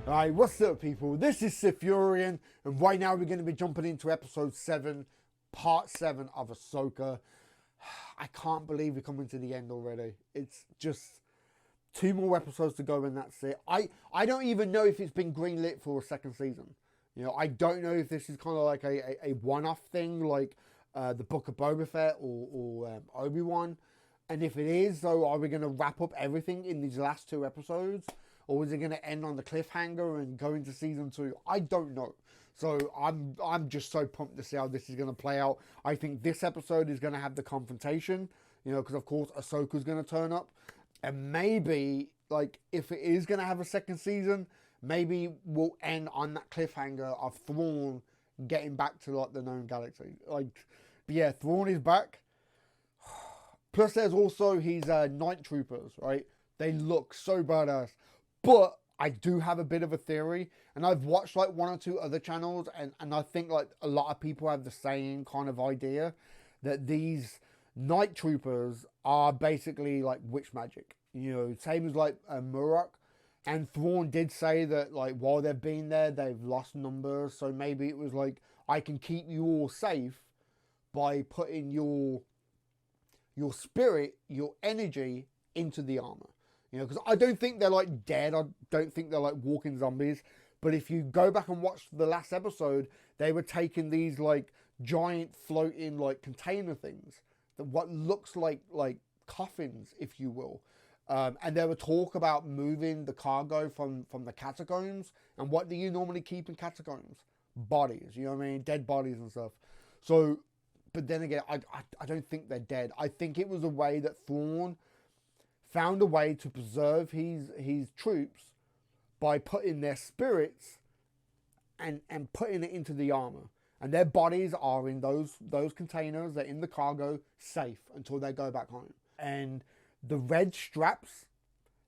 Alright, what's up people? This is SithFurion, and right now we're going to be jumping into episode 7, part 7 of Ahsoka. I can't believe we're coming to the end already. It's just 2 more episodes to go and that's it. I don't even know if it's been greenlit for a second season. You know, I don't know if this is kind of like a one-off thing like the Book of Boba Fett or Obi-Wan. And if it is, though, are we going to wrap up everything in these last 2 episodes? Or is it going to end on the cliffhanger and go into season 2? I don't know. So I'm just so pumped to see how this is going to play out. I think this episode is going to have the confrontation, you know, because of course Ahsoka's going to turn up. And maybe, like, if it is going to have a second season, maybe we'll end on that cliffhanger of Thrawn getting back to, like, the known galaxy. Like, but yeah, Thrawn is back. Plus there's also his night troopers, right? They look so badass. But I do have a bit of a theory, and I've watched like 1 or 2 other channels, and I think like a lot of people have the same kind of idea that these night troopers are basically like witch magic. You know, same as like Murok. And Thrawn did say that like while they've been there, they've lost numbers. So maybe it was like, I can keep you all safe by putting your spirit, your energy into the armor. You know, because I don't think they're like dead. I don't think they're like walking zombies. But if you go back and watch the last episode, they were taking these like giant floating like container things that what looks like coffins, if you will. And there were talk about moving the cargo from the catacombs. And what do you normally keep in catacombs? Bodies, you know what I mean? Dead bodies and stuff. So, but then again, I don't think they're dead. I think it was a way that Thrawn found a way to preserve his troops by putting their spirits and putting it into the armor. And their bodies are in those containers, they're in the cargo, safe until they go back home. And the red straps,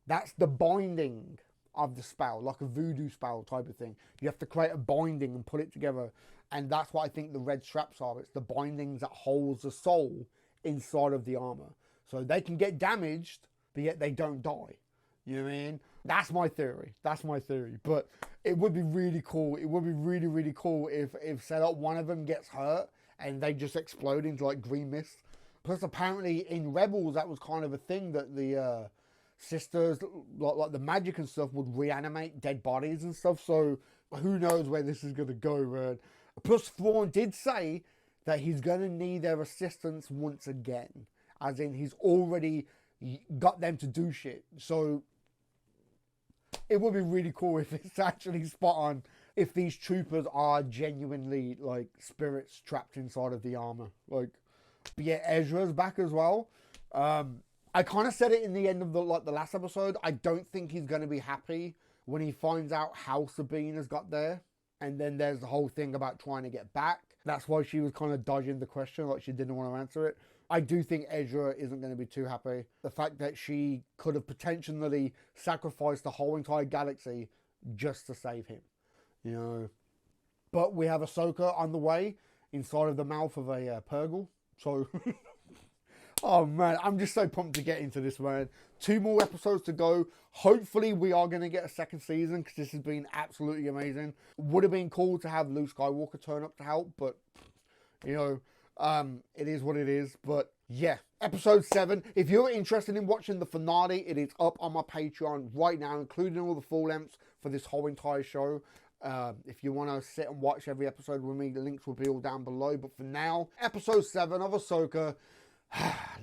that's the binding of the spell, like a voodoo spell type of thing. You have to create a binding and put it together. And that's what I think the red straps are. It's the bindings that holds the soul inside of the armor. So they can get damaged, but yet they don't die. You know what I mean? That's my theory. That's my theory. But it would be really cool. It would be really, really cool if say like one of them gets hurt and they just explode into like green mist. Plus apparently in Rebels that was kind of a thing that the sisters, like the magic and stuff, would reanimate dead bodies and stuff. So who knows where this is going to go, man. Plus Thrawn did say that he's going to need their assistance once again. As in he's already got them to do shit. So it would be really cool if it's actually spot on, if these troopers are genuinely like spirits trapped inside of the armor. Like, but yeah, Ezra's back as well. I kind of said it in the end of the last episode. I don't think he's going to be happy when he finds out how Sabine has got there. And then there's the whole thing about trying to get back. That's why she was kind of dodging the question, like she didn't want to answer it. I do think Ezra isn't going to be too happy. The fact that she could have potentially sacrificed the whole entire galaxy just to save him, you know. But we have Ahsoka on the way inside of the mouth of a Purgle. So, oh man, I'm just so pumped to get into this, man. 2 more episodes to go. Hopefully we are going to get a second season because this has been absolutely amazing. Would have been cool to have Luke Skywalker turn up to help, but, you know, it is what it is. But yeah, episode 7. If you're interested in watching the finale, it is up on my Patreon right now, including all the full lengths for this whole entire show. If you want to sit and watch every episode with me, the links will be all down below. But for now, episode 7 of Ahsoka.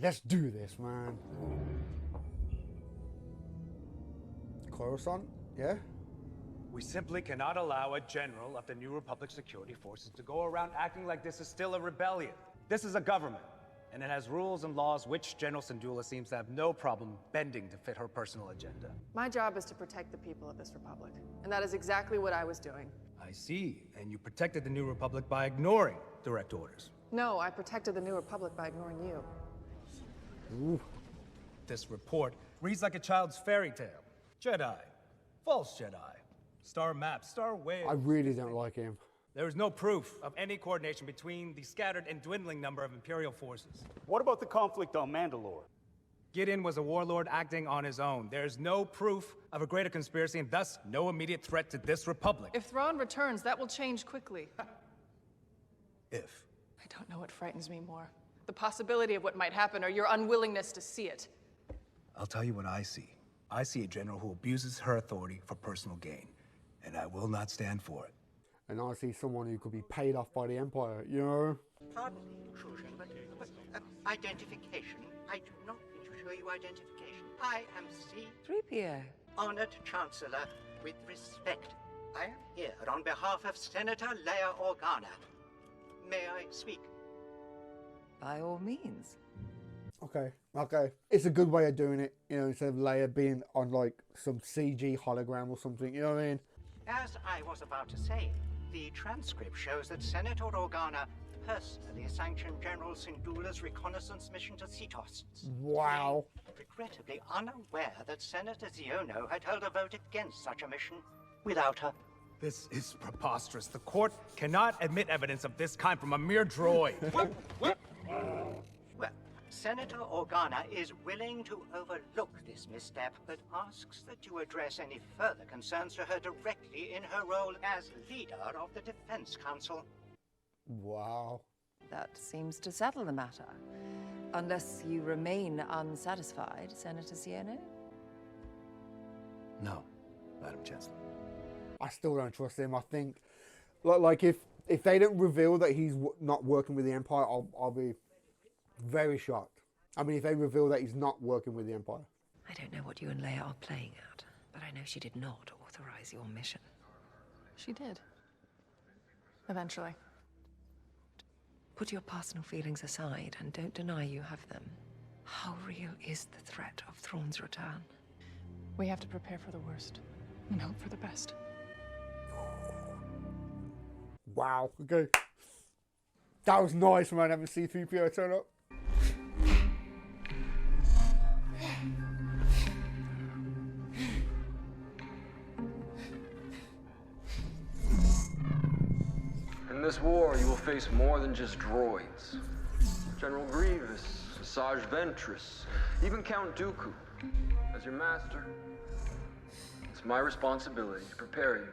Let's do this, man. Coruscant, yeah? We simply cannot allow a general of the New Republic security forces to go around acting like this is still a rebellion. This is a government, and it has rules and laws which General Syndulla seems to have no problem bending to fit her personal agenda. My job is to protect the people of this republic, and that is exactly what I was doing. I see, and you protected the New Republic by ignoring direct orders. No, I protected the New Republic by ignoring you. Ooh. This report reads like a child's fairy tale. Jedi, false Jedi, star maps, star waves. I really don't like him. There is no proof of any coordination between the scattered and dwindling number of Imperial forces. What about the conflict on Mandalore? Gideon was a warlord acting on his own. There's no proof of a greater conspiracy and thus no immediate threat to this republic. If Thrawn returns, that will change quickly. If. I don't know what frightens me more. The possibility of what might happen or your unwillingness to see it. I'll tell you what I see. I see a general who abuses her authority for personal gain, and I will not stand for it. And I see someone who could be paid off by the Empire, you know? Pardon the intrusion, but identification. I do not need to show you identification. I am C-3PO. Honored Chancellor, with respect. I am here on behalf of Senator Leia Organa. May I speak? By all means. Okay. It's a good way of doing it, you know, instead of Leia being on like some CG hologram or something, you know what I mean? As I was about to say, the transcript shows that Senator Organa personally sanctioned General Syndulla's reconnaissance mission to Cetos. Wow. Regrettably unaware that Senator Ziono had held a vote against such a mission without her. This is preposterous. The court cannot admit evidence of this kind from a mere droid. Well, Senator Organa is willing to overlook this misstep, but asks that you address any further concerns to her directly in her role as leader of the Defense Council. Wow. That seems to settle the matter. Unless you remain unsatisfied, Senator Ziono? No, Madam Chancellor. I still don't trust him. I think, like if they don't reveal that he's not working with the Empire, I'll be very shocked. I mean, if they reveal that he's not working with the Empire. I don't know what you and Leia are playing at, but I know she did not authorize your mission. She did. Eventually. Put your personal feelings aside and don't deny you have them. How real is the threat of Thrawn's return? We have to prepare for the worst and hope for the best. Wow. Okay. That was nice when I having C-3PO turn up. In this war, you will face more than just droids. General Grievous, Asajj Ventress, even Count Dooku. As your master, it's my responsibility to prepare you.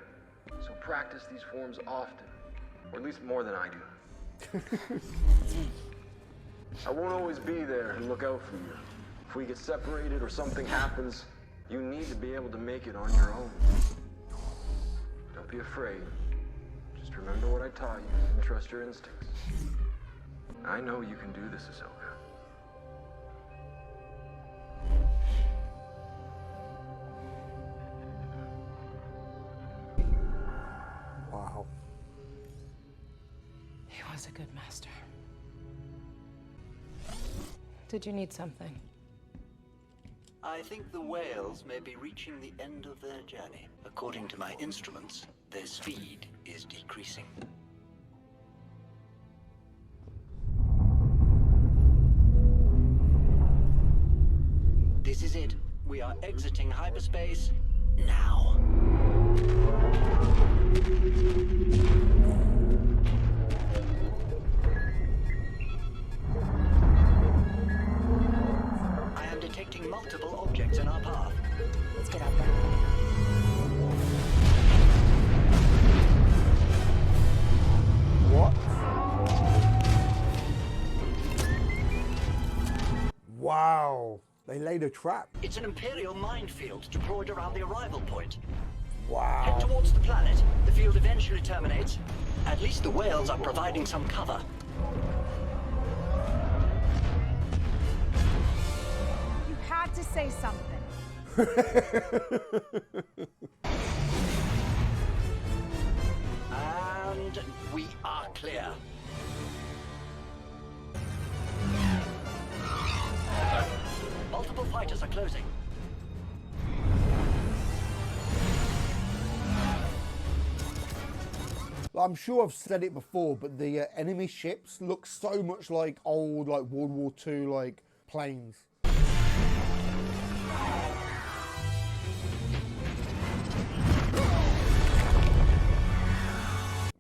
So practice these forms often, or at least more than I do. I won't always be there and look out for you. If we get separated or something happens, you need to be able to make it on your own. Don't be afraid. Just remember what I taught you and trust your instincts. I know you can do this, Ahsoka. Wow. He was a good master. Did you need something? I think the whales may be reaching the end of their journey. According to my instruments, their speed is decreasing. This is it. We are exiting hyperspace now. I am detecting multiple objects in our path. Let's get out there. What? Wow. They laid a trap. It's an Imperial minefield deployed around the arrival point. Head Wow. towards the planet. The field eventually terminates. At least the whales are providing some cover. You had to say something. And we are clear. Multiple fighters are closing. I'm sure I've said it before, but the enemy ships look so much like old, like World War II, like planes.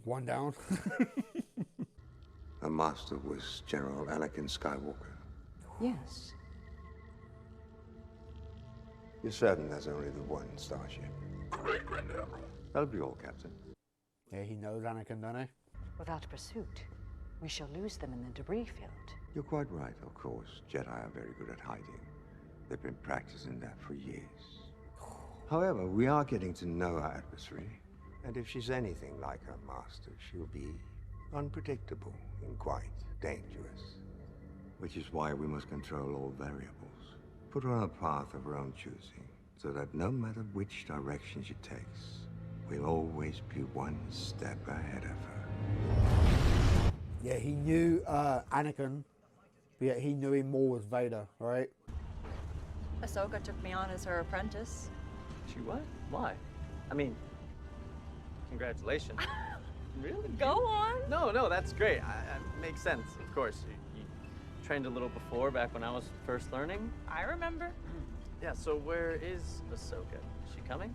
One down. Her master was General Anakin Skywalker. Yes. You're certain there's only the one starship? Correct, Grand Admiral. That'll be all, Captain. Yeah, he knows Anakin, doesn't he? Without pursuit, we shall lose them in the debris field. You're quite right, of course. Jedi are very good at hiding. They've been practicing that for years. However, we are getting to know our adversary, and if she's anything like her master, she'll be unpredictable and quite dangerous. Which is why we must control all variables. Put her on a path of her own choosing, so that no matter which direction she takes, we'll always be one step ahead of her. Yeah, he knew Anakin, but yet he knew him more as Vader, right? Ahsoka took me on as her apprentice. She what? Why? I mean, congratulations. Really? Go on. No, that's great. Makes sense, of course. You trained a little before, back when I was first learning. I remember. Yeah, so where is Ahsoka? Is she coming?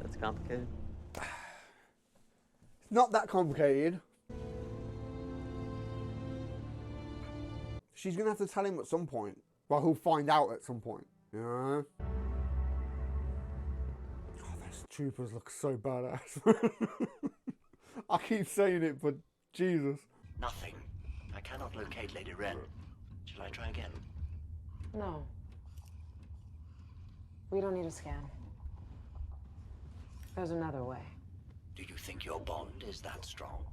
That's complicated. It's not that complicated. She's gonna have to tell him at some point. Well, he'll find out at some point. You know? Oh, those troopers look so badass. I keep saying it, but Jesus. Nothing. I cannot locate Lady Wren. Shall I try again? No. We don't need a scan. There's another way. Do you think your bond is that strong?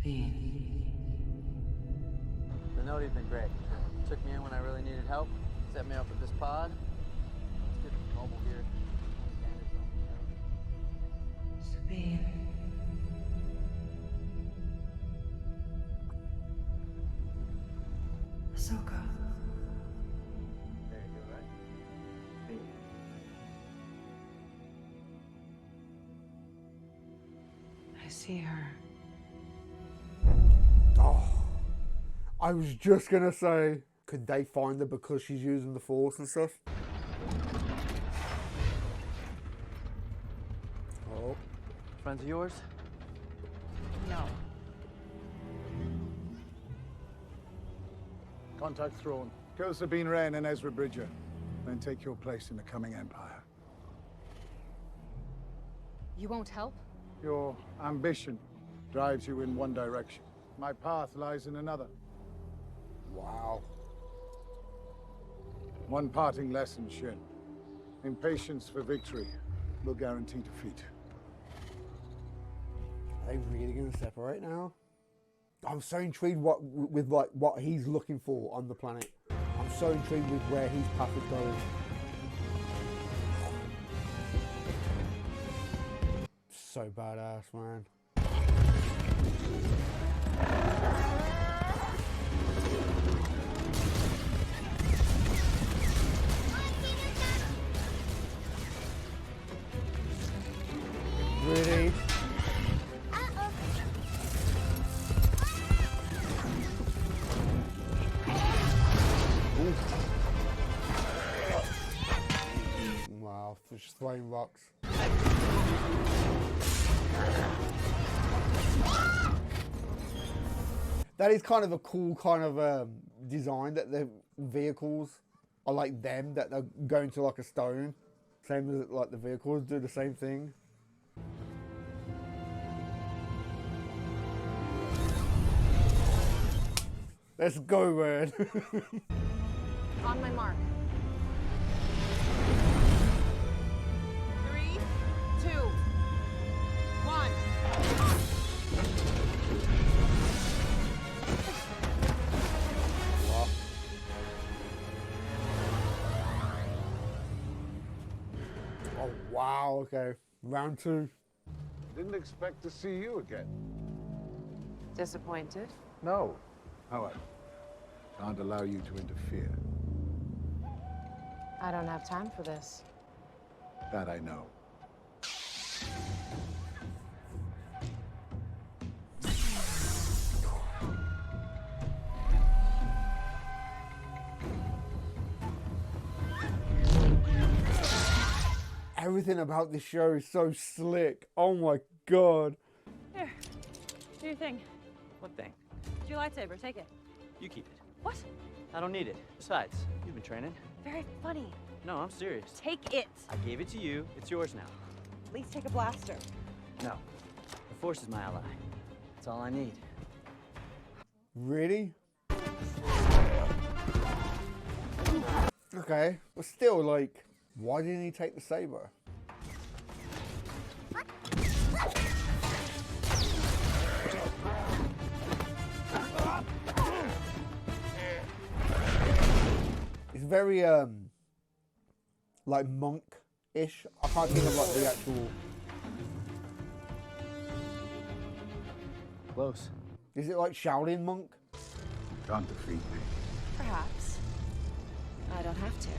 The Noti's been great. Took me in when I really needed help. Set me up with this pod. Let's get mobile here. Sabine. Ahsoka. There you go, right? I see her. Oh, I was just gonna say, could they find her because she's using the Force and stuff? Oh. Friends of yours? No. Contact Throne. Kill Sabine Wren and Ezra Bridger. Then take your place in the coming Empire. You won't help? Your ambition drives you in one direction. My path lies in another. Wow. One parting lesson, Shin. Impatience for victory will guarantee defeat. Are they really going to separate now? I'm so intrigued with what he's looking for on the planet. I'm so intrigued with where his path is going. So badass, man. Really? Wow, just throwing rocks. That is kind of a cool kind of design, that the vehicles are like them, that they're going to like a stone. Same as like the vehicles do the same thing. Let's go, man. On my mark. 3, 2, 1. Wow. Oh, wow, okay. Round 2. Didn't expect to see you again. Disappointed? No. However, can't allow you to interfere. I don't have time for this. That I know. Everything about this show is so slick. Oh my god. Here. Do your thing. What thing? It's your lightsaber. Take it. You keep it. What? I don't need it. Besides, you've been training. Very funny. No, I'm serious. Take it. I gave it to you. It's yours now. At least take a blaster. No. The Force is my ally. That's all I need. Really? Okay, but still, like, why didn't he take the saber? It's very, like monk-ish. I can't think of like the actual... Close. Is it like Shaolin monk? Can't defeat me. Perhaps. I don't have to.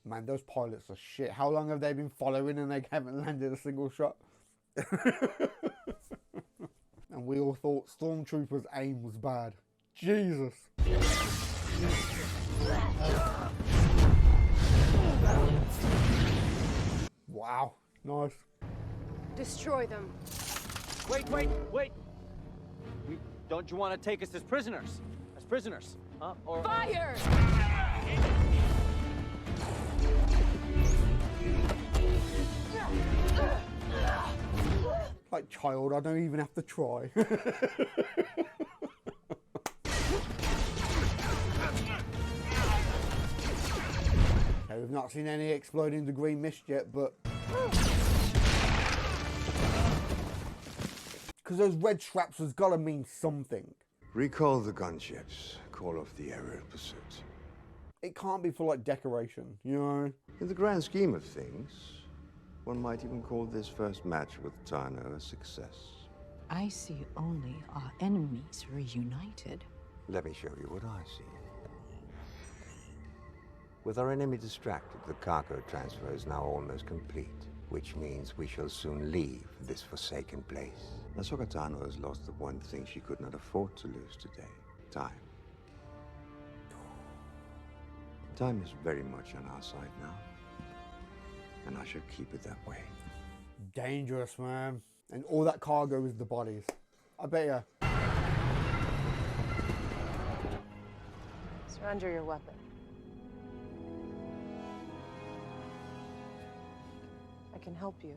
Man, those pilots are shit. How long have they been following and they haven't landed a single shot? And we all thought Stormtrooper's aim was bad. Jesus. Wow, nice. Destroy them. Wait! Don't you want to take us as prisoners? As prisoners? Huh? Or... Fire! Like child, I don't even have to try. Okay, we've not seen any exploding debris mist yet, but... Because those red straps has got to mean something. Recall the gunships. Call off the aerial pursuit. It can't be for, like, decoration, you know? In the grand scheme of things, one might even call this first match with Tano a success. I see only our enemies reunited. Let me show you what I see. With our enemy distracted, the cargo transfer is now almost complete, which means we shall soon leave this forsaken place. Ahsoka Tano has lost the one thing she could not afford to lose today: time. Time is very much on our side now, and I shall keep it that way. Dangerous, man. And all that cargo is the bodies. I bet ya. Surrender your weapon. I can help you.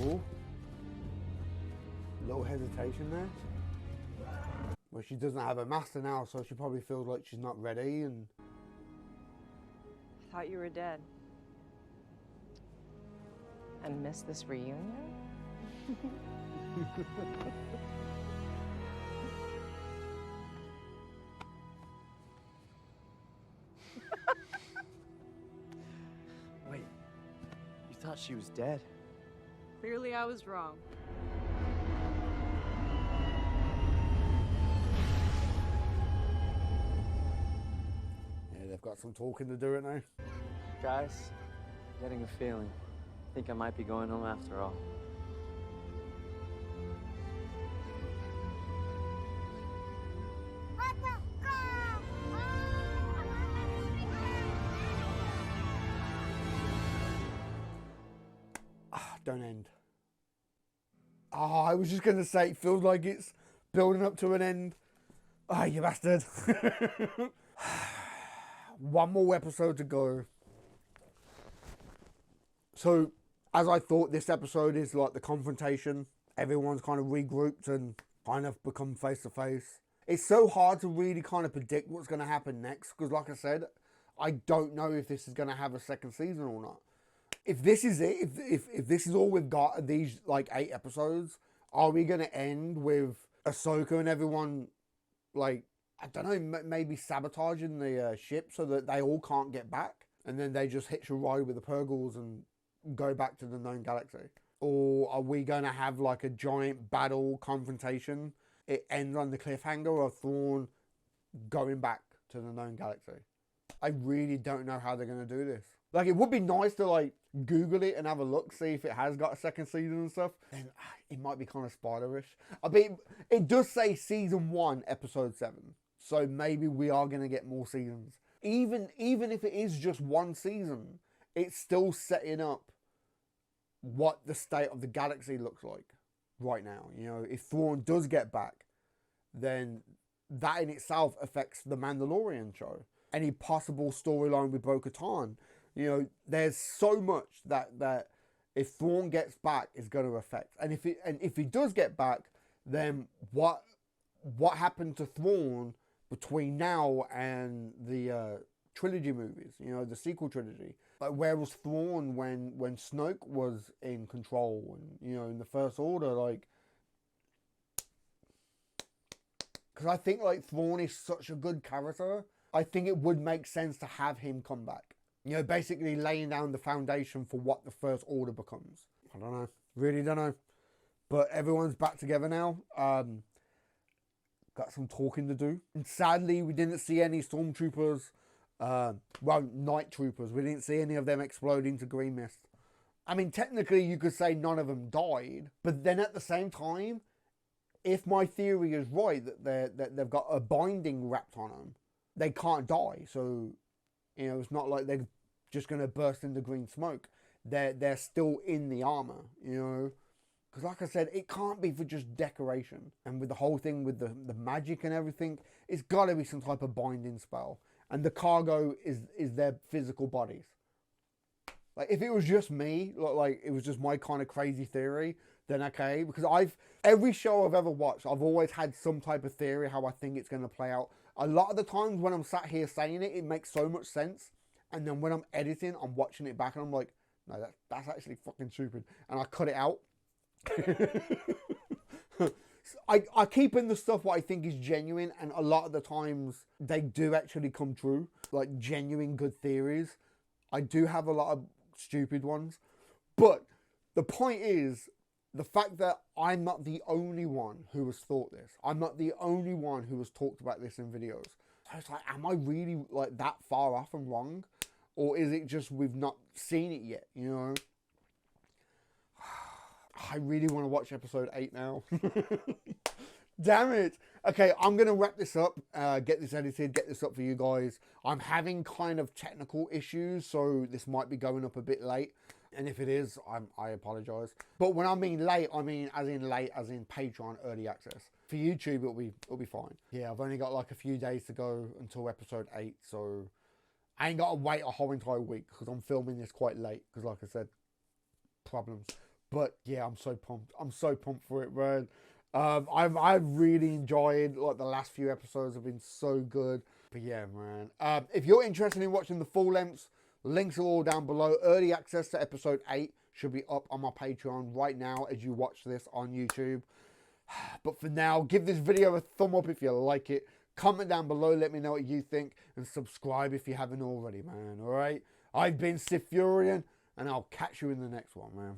Oh. Little hesitation there. Well, she doesn't have a master now, so she probably feels like she's not ready and... I thought you were dead. And miss this reunion? Wait, you thought she was dead? Clearly I was wrong. Yeah, they've got some talking to do it now. Guys, I'm getting a feeling. I think I might be going home after all. Don't end. Oh, I was just going to say, it feels like it's building up to an end. Ah, you bastard. One more episode to go. So, as I thought, this episode is like the confrontation. Everyone's kind of regrouped and kind of become face to face. It's so hard to really kind of predict what's going to happen next. Because like I said, I don't know if this is going to have a second season or not. If this is it, if this is all we've got, these like 8 episodes, are we going to end with Ahsoka and everyone, like, I don't know, maybe sabotaging the ship so that they all can't get back? And then they just hitch a ride with the Purgles and go back to the known galaxy? Or are we going to have like a giant battle confrontation? It ends on the cliffhanger of Thrawn going back to the known galaxy. I really don't know how they're going to do this. Like, it would be nice to like Google it and have a look, see if it has got a second season and stuff, then it might be kind of spoilerish. I mean, it does say season 1, episode 7. So maybe we are going to get more seasons. Even if it is just one season, it's still setting up what the state of the galaxy looks like right now. You know, if Thrawn does get back, then that in itself affects the Mandalorian show. Any possible storyline with Bo-Katan. You know, there's so much that if Thrawn gets back is going to affect. And if he does get back, then what happened to Thrawn between now and the trilogy movies? You know, the sequel trilogy. Like, where was Thrawn when Snoke was in control and, you know, in the First Order? Like, because I think like Thrawn is such a good character. I think it would make sense to have him come back. You know, basically laying down the foundation for what the First Order becomes. I don't know. Really don't know. But everyone's back together now. Got some talking to do. And sadly, we didn't see any stormtroopers. Well, night troopers. We didn't see any of them explode into green mist. I mean, technically, you could say none of them died. But then at the same time, if my theory is right, that they've got a binding wrapped on them, they can't die. So, you know, it's not like they're just going to burst into green smoke. They're still in the armor, you know. Because like I said, it can't be for just decoration. And with the whole thing with the magic and everything, it's got to be some type of binding spell. And the cargo is their physical bodies. Like, if it was just me, like it was just my kind of crazy theory, then okay. Because every show I've ever watched, I've always had some type of theory how I think it's going to play out. A lot of the times when I'm sat here saying it, it makes so much sense. And then when I'm editing, I'm watching it back and I'm like, no, that's actually fucking stupid. And I cut it out. I keep in the stuff what I think is genuine, and a lot of the times they do actually come true. Like genuine good theories. I do have a lot of stupid ones. But the point is, the fact that I'm not the only one who has thought this. I'm not the only one who has talked about this in videos. So it's like, am I really like that far off and wrong? Or is it just we've not seen it yet, you know? I really want to watch episode 8 now. Damn it. Okay, I'm going to wrap this up, get this edited, get this up for you guys. I'm having kind of technical issues, so this might be going up a bit late. And if it is, I apologize. But when I mean late, I mean as in Patreon early access. For YouTube, it'll be fine. Yeah, I've only got like a few days to go until episode 8, so I ain't got to wait a whole entire week because I'm filming this quite late. Because like I said, problems. But yeah, I'm so pumped. I'm so pumped for it, man. I've really enjoyed, like, the last few episodes have been so good. But yeah, man. If you're interested in watching the full lengths, links are all down below. Early access to episode 8 should be up on my Patreon right now as you watch this on YouTube. But for now, give this video a thumb up if you like it. Comment down below, let me know what you think. And subscribe if you haven't already, man. Alright? I've been SithFurion, and I'll catch you in the next one, man.